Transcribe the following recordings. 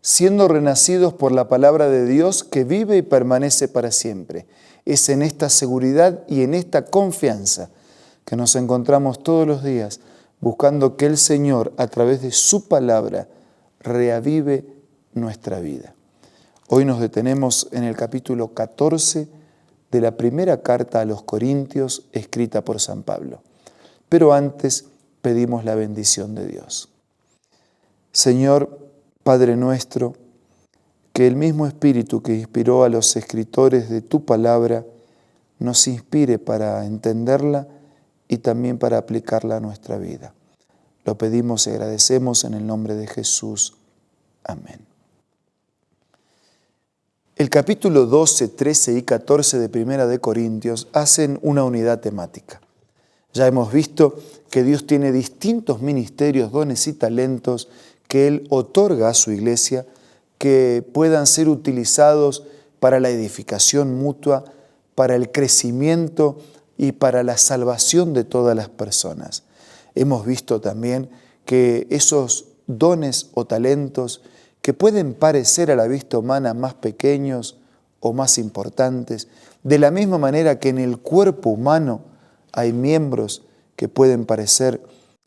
siendo renacidos por la palabra de Dios que vive y permanece para siempre. Es en esta seguridad y en esta confianza que nos encontramos todos los días buscando que el Señor, a través de su palabra, reavive nuestra vida. Hoy nos detenemos en el capítulo 14 de la primera carta a los Corintios escrita por San Pablo. Pero antes pedimos la bendición de Dios. Señor, Padre nuestro, que el mismo Espíritu que inspiró a los escritores de tu palabra nos inspire para entenderla y también para aplicarla a nuestra vida. Lo pedimos y agradecemos en el nombre de Jesús. Amén. El capítulo 12, 13 y 14 de Primera de Corintios hacen una unidad temática. Ya hemos visto que Dios tiene distintos ministerios, dones y talentos que Él otorga a su iglesia que puedan ser utilizados para la edificación mutua, para el crecimiento y para la salvación de todas las personas. Hemos visto también que esos dones o talentos que pueden parecer a la vista humana más pequeños o más importantes, de la misma manera que en el cuerpo humano hay miembros que pueden parecer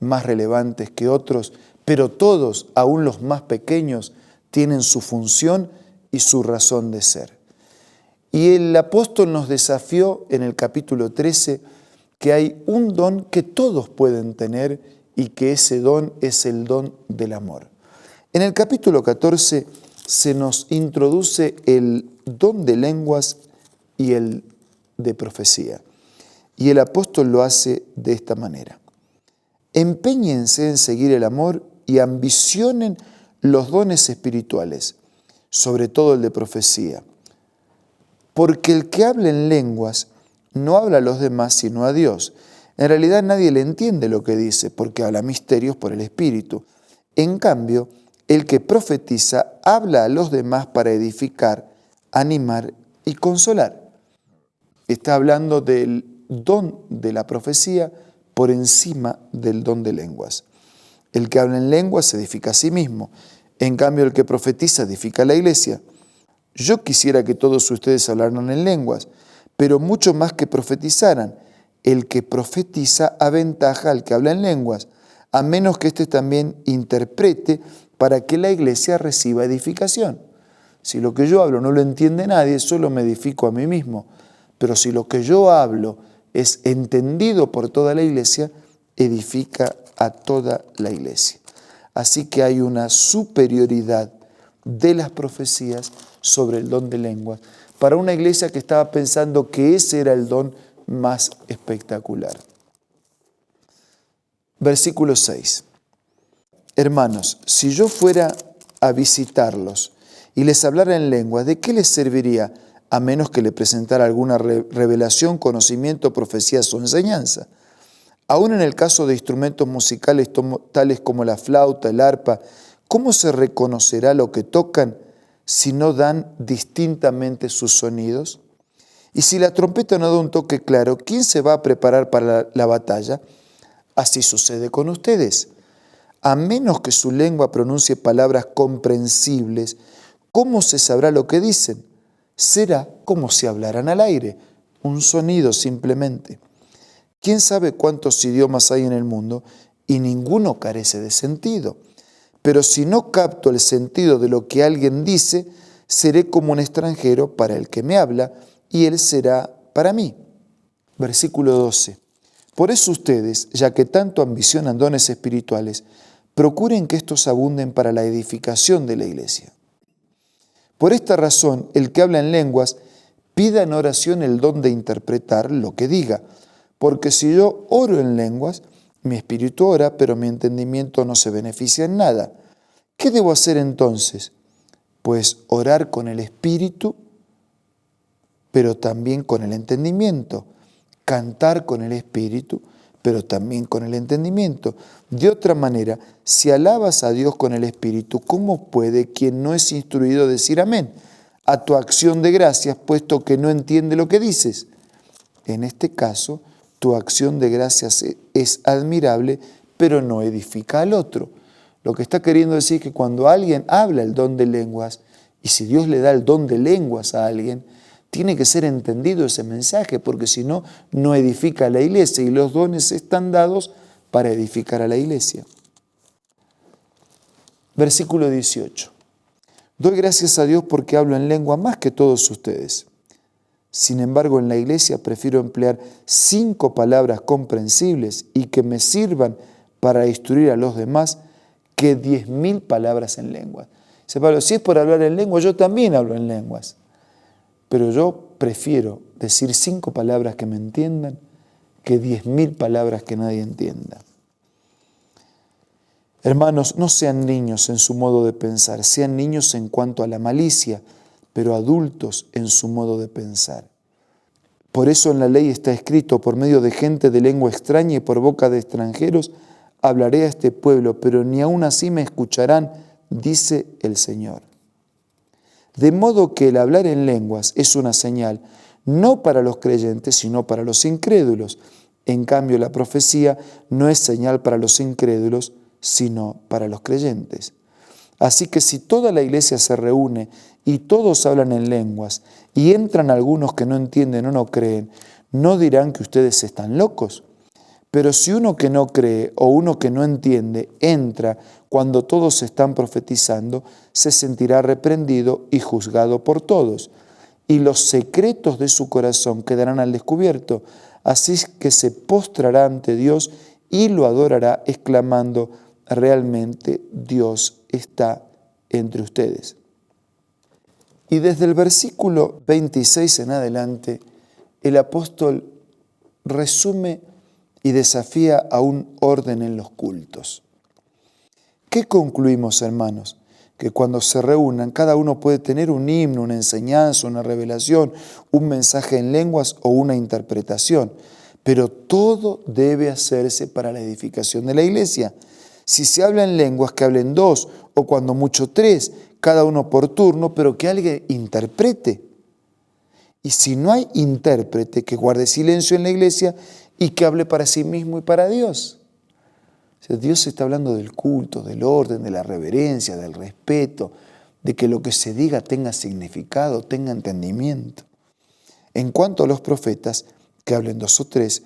más relevantes que otros, pero todos, aún los más pequeños, tienen su función y su razón de ser. Y el apóstol nos desafió en el capítulo 13 que hay un don que todos pueden tener y que ese don es el don del amor. En el capítulo 14 se nos introduce el don de lenguas y el de profecía. Y el apóstol lo hace de esta manera. Empeñense en seguir el amor y ambicionen los dones espirituales, sobre todo el de profecía. Porque el que habla en lenguas no habla a los demás sino a Dios. En realidad nadie le entiende lo que dice porque habla misterios por el Espíritu. En cambio, el que profetiza habla a los demás para edificar, animar y consolar. Está hablando del don de la profecía por encima del don de lenguas. El que habla en lenguas se edifica a sí mismo. En cambio, el que profetiza edifica a la iglesia. Yo quisiera que todos ustedes hablaran en lenguas, pero mucho más que profetizaran. El que profetiza aventaja al que habla en lenguas, a menos que éste también interprete para que la iglesia reciba edificación. Si lo que yo hablo no lo entiende nadie, solo me edifico a mí mismo. Pero si lo que yo hablo es entendido por toda la iglesia, edifica a toda la iglesia. Así que hay una superioridad de las profecías sobre el don de lenguas para una iglesia que estaba pensando que ese era el don más espectacular. Versículo 6. Hermanos, si yo fuera a visitarlos y les hablara en lenguas, ¿de qué les serviría a menos que le presentara alguna revelación, conocimiento, profecías o enseñanza? Aún en el caso de instrumentos musicales tales como la flauta, el arpa, ¿cómo se reconocerá lo que tocan si no dan distintamente sus sonidos? Y si la trompeta no da un toque claro, ¿quién se va a preparar para la batalla? Así sucede con ustedes. A menos que su lengua pronuncie palabras comprensibles, ¿cómo se sabrá lo que dicen? Será como si hablaran al aire, un sonido simplemente. ¿Quién sabe cuántos idiomas hay en el mundo? Y ninguno carece de sentido. Pero si no capto el sentido de lo que alguien dice, seré como un extranjero para el que me habla, y él será para mí. Versículo 12. Por eso ustedes, ya que tanto ambicionan dones espirituales, procuren que estos abunden para la edificación de la iglesia. Por esta razón, el que habla en lenguas, pida en oración el don de interpretar lo que diga, porque si yo oro en lenguas, mi espíritu ora, pero mi entendimiento no se beneficia en nada. ¿Qué debo hacer entonces? Pues orar con el espíritu, pero también con el entendimiento. Cantar con el espíritu, pero también con el entendimiento. De otra manera, si alabas a Dios con el espíritu, ¿cómo puede quien no es instruido decir amén a tu acción de gracias, puesto que no entiende lo que dices? En este caso, tu acción de gracias es admirable, pero no edifica al otro. Lo que está queriendo decir es que cuando alguien habla el don de lenguas, y si Dios le da el don de lenguas a alguien, tiene que ser entendido ese mensaje, porque si no, no edifica a la iglesia, y los dones están dados para edificar a la iglesia. Versículo 18. Doy gracias a Dios porque hablo en lengua más que todos ustedes. Sin embargo, en la iglesia prefiero emplear 5 palabras comprensibles y que me sirvan para instruir a los demás que 10.000 palabras en lenguas. Dice Pablo, si es por hablar en lengua, yo también hablo en lenguas. Pero yo prefiero decir 5 palabras que me entiendan que 10.000 palabras que nadie entienda. Hermanos, no sean niños en su modo de pensar, sean niños en cuanto a la malicia, pero adultos en su modo de pensar. Por eso en la ley está escrito, por medio de gente de lengua extraña y por boca de extranjeros, hablaré a este pueblo, pero ni aun así me escucharán, dice el Señor. De modo que el hablar en lenguas es una señal, no para los creyentes, sino para los incrédulos. En cambio, la profecía no es señal para los incrédulos, sino para los creyentes. Así que si toda la iglesia se reúne y todos hablan en lenguas y entran algunos que no entienden o no creen, no dirán que ustedes están locos. Pero si uno que no cree o uno que no entiende entra cuando todos están profetizando, se sentirá reprendido y juzgado por todos, y los secretos de su corazón quedarán al descubierto. Así que se postrará ante Dios y lo adorará, exclamando, realmente Dios está entre ustedes. Y desde el versículo 26 en adelante, el apóstol resume y desafía a un orden en los cultos. ¿Qué concluimos, hermanos? Que cuando se reúnan, cada uno puede tener un himno, una enseñanza, una revelación, un mensaje en lenguas o una interpretación, pero todo debe hacerse para la edificación de la iglesia. Si se habla en lenguas, que hablen 2 o cuando mucho 3, cada uno por turno, pero que alguien interprete. Y si no hay intérprete, que guarde silencio en la iglesia y que hable para sí mismo y para Dios. O sea, Dios está hablando del culto, del orden, de la reverencia, del respeto, de que lo que se diga tenga significado, tenga entendimiento. En cuanto a los profetas, que hablen 2 o 3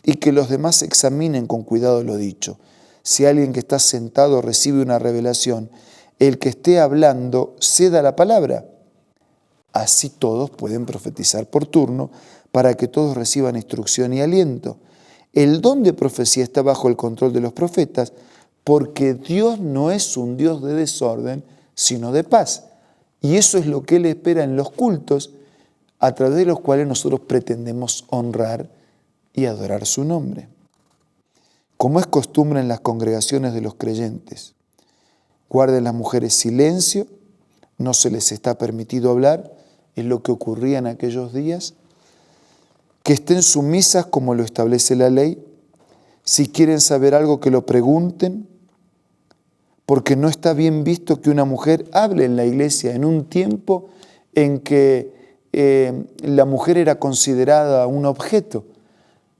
y que los demás examinen con cuidado lo dicho. Si alguien que está sentado recibe una revelación, el que esté hablando ceda la palabra. Así todos pueden profetizar por turno para que todos reciban instrucción y aliento. El don de profecía está bajo el control de los profetas porque Dios no es un Dios de desorden, sino de paz. Y eso es lo que Él espera en los cultos a través de los cuales nosotros pretendemos honrar y adorar su nombre. Como es costumbre en las congregaciones de los creyentes, guarden las mujeres silencio, no se les está permitido hablar, es lo que ocurría en aquellos días, que estén sumisas como lo establece la ley, si quieren saber algo que lo pregunten, porque no está bien visto que una mujer hable en la iglesia en un tiempo en que la mujer era considerada un objeto,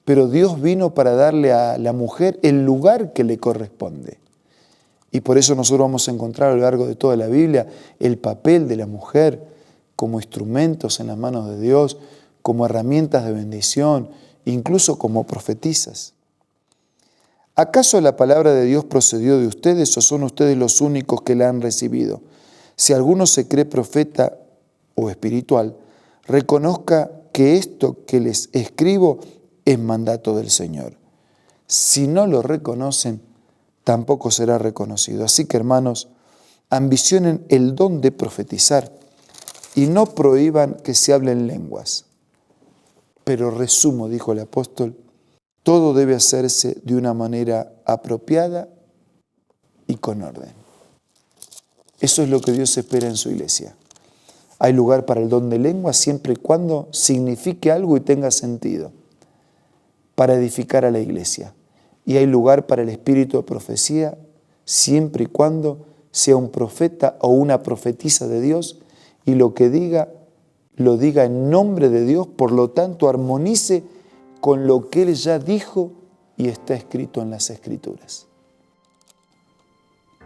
pero Dios vino para darle a la mujer el lugar que le corresponde. Y por eso nosotros vamos a encontrar a lo largo de toda la Biblia el papel de la mujer como instrumentos en las manos de Dios, como herramientas de bendición, incluso como profetisas. ¿Acaso la palabra de Dios procedió de ustedes o son ustedes los únicos que la han recibido? Si alguno se cree profeta o espiritual, reconozca que esto que les escribo es mandato del Señor. Si no lo reconocen, tampoco será reconocido. Así que, hermanos, ambicionen el don de profetizar y no prohíban que se hablen lenguas. Pero resumo, dijo el apóstol, todo debe hacerse de una manera apropiada y con orden. Eso es lo que Dios espera en su iglesia. Hay lugar para el don de lenguas siempre y cuando signifique algo y tenga sentido para edificar a la iglesia. Y hay lugar para el espíritu de profecía siempre y cuando sea un profeta o una profetisa de Dios y lo que diga, lo diga en nombre de Dios, por lo tanto armonice con lo que Él ya dijo y está escrito en las Escrituras.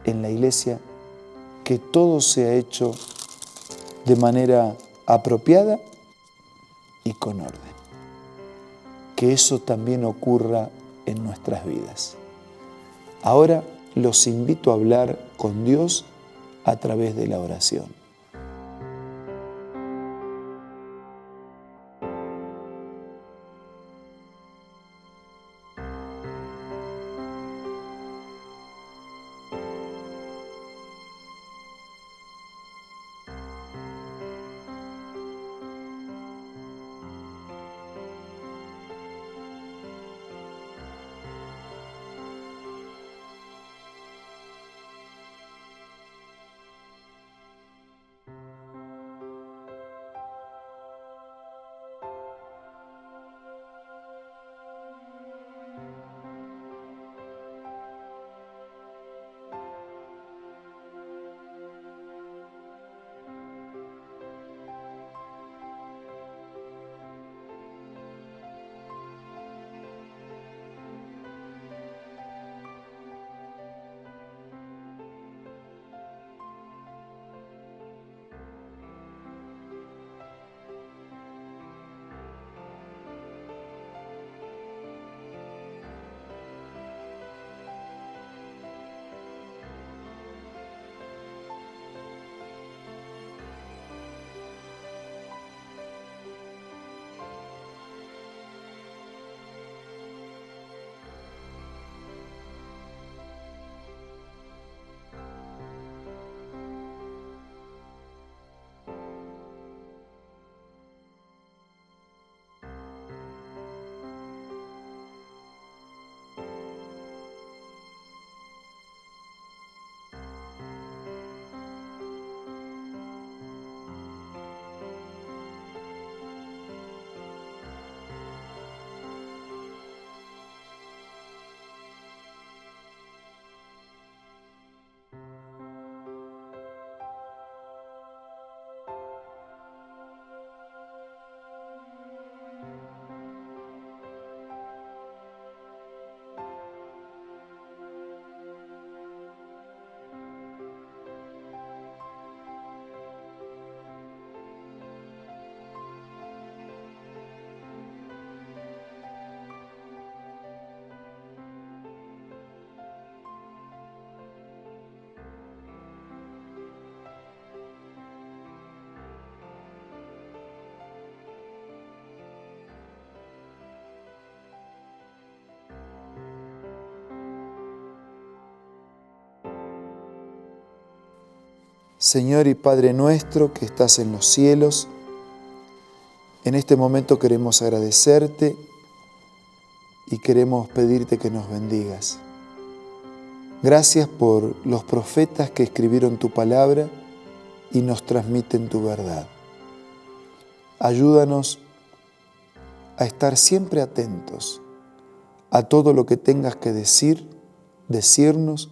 en la iglesia que todo sea hecho de manera apropiada y con orden. Que eso también ocurra en nuestras vidas. Ahora los invito a hablar con Dios a través de la oración. Señor y Padre nuestro que estás en los cielos, en este momento queremos agradecerte y queremos pedirte que nos bendigas. Gracias por los profetas que escribieron tu palabra y nos transmiten tu verdad. Ayúdanos a estar siempre atentos a todo lo que tengas que decirnos,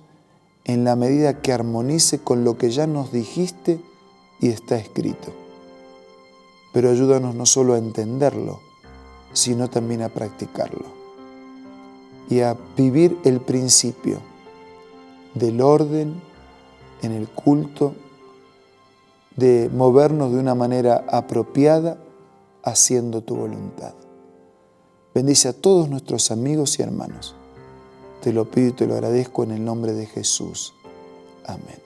en la medida que armonice con lo que ya nos dijiste y está escrito. Pero ayúdanos no solo a entenderlo, sino también a practicarlo y a vivir el principio del orden en el culto, de movernos de una manera apropiada haciendo tu voluntad. Bendice a todos nuestros amigos y hermanos. Te lo pido y te lo agradezco en el nombre de Jesús. Amén.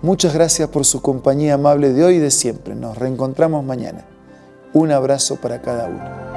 Muchas gracias por su compañía amable de hoy y de siempre. Nos reencontramos mañana. Un abrazo para cada uno.